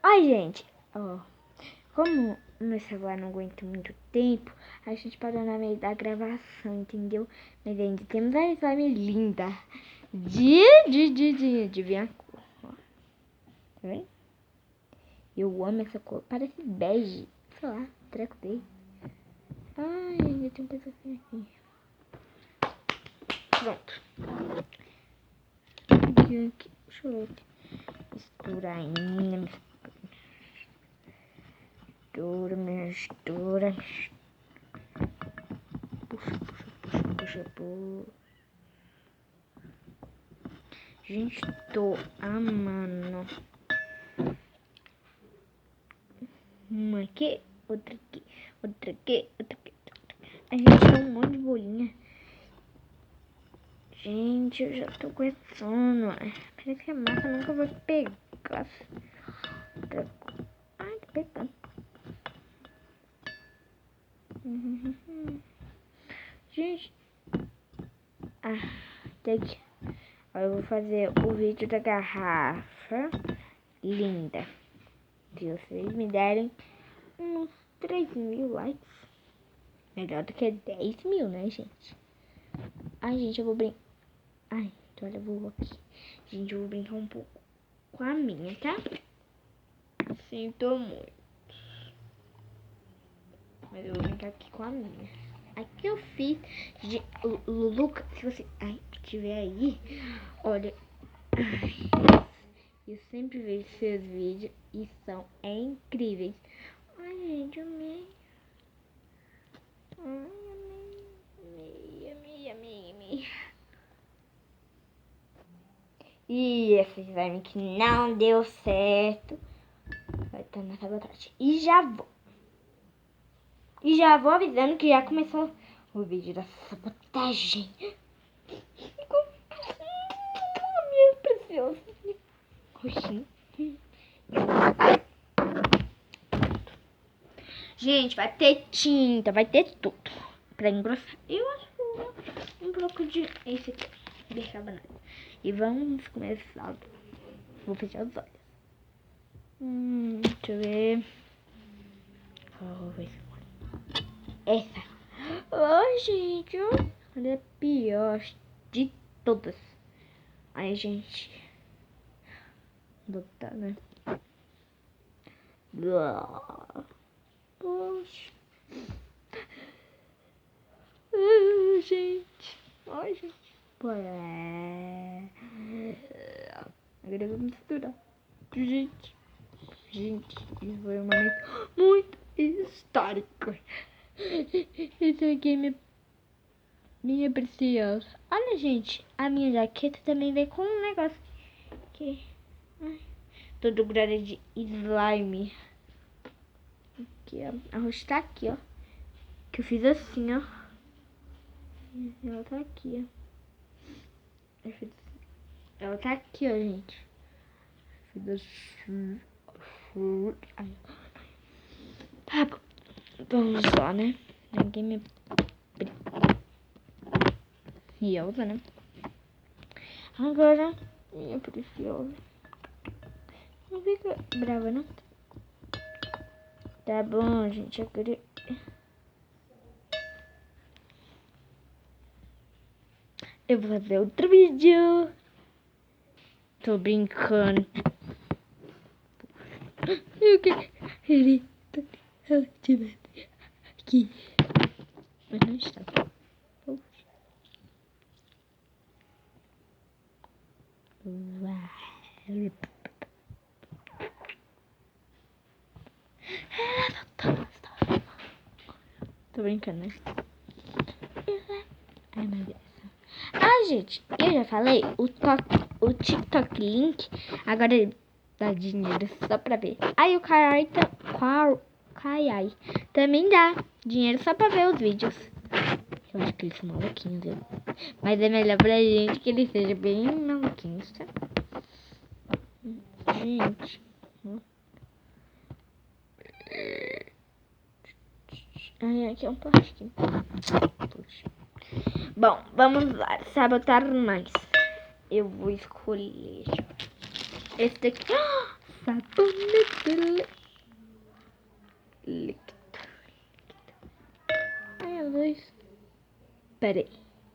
Ai, gente, ó, como meu celular não aguenta muito tempo, a gente parou na meio da gravação, entendeu? Mas ainda temos a slime linda. Adivinha a cor, ó. Tá vendo? Eu amo essa cor, parece bege, sei lá, treco dele. Ai, ainda tem um pedacinho aqui. Pronto. Deixa eu ver aqui. Mistura ainda, mistura. Puxa. Gente, tô amando. Uma aqui, outra aqui. A gente tem um monte de bolinha. Gente, eu já tô com sono. Parece que a massa nunca vai pegar. Ai, tô pegando. Gente. Tá aqui. Agora eu vou fazer o vídeo da garrafa linda. Se vocês me derem uns 3.000 likes. Melhor do que 10.000, né, gente? Ai, gente, eu vou brincar. Ai, olha, eu vou aqui. Gente, eu vou brincar um pouco com a minha, tá? Sinto muito. Mas eu vou brincar aqui com a minha. Aqui eu fiz de Lucas, se você estiver aí, olha. Eu sempre vejo seus vídeos e são incríveis. Ai, gente, amei. Ai, amei. E esse slime que não deu certo vai estar na sabotagem. E já vou avisando que já começou o vídeo da sabotagem. Meu precioso. Roxinho. Gente, vai ter tinta, vai ter tudo pra engrossar. Eu acho que um pouco de esse aqui, bicarbonate. E vamos começar. Vou fechar os olhos. Deixa eu ver. Vou ver essa. Ai, gente, olha a pior de todas. Ai, gente. Botar, né? Poxa. Gente. Ai, gente. Agora eu vou misturar. Gente, isso foi um momento muito histórico. Isso aqui é minha preciosa. Olha, gente, a minha jaqueta também veio com um negócio aqui. Todo grande de slime. Aqui, ó. A roxa tá aqui, ó. Que eu fiz assim, ó. E ela tá aqui, ó. Ela tá aqui, ó, gente. Fiz assim. Tá bom. Vamos lá, né? Ninguém me... E eu, né? Agora, minha preciosa. Não fica brava, não? Tá bom, gente. Agora... eu vou fazer outro vídeo. Tô brincando. Eu quero... ele tá aqui. Mas não está. Vai. Tô brincando, né? Ai, meu Deus. Ah, gente, eu já falei, o TikTok link agora dá dinheiro só pra ver. Aí o Kaiai também dá dinheiro só pra ver os vídeos. Eu acho que eles são maluquinhos, viu? Mas é melhor pra gente que eles sejam bem maluquinhos, tá? Gente. Ai, aqui é um plástico. Puxa. Bom, vamos lá. Sabotar mais. Eu vou escolher esse daqui. Sabonete líquido. Ai, meu Deus. Pera aí.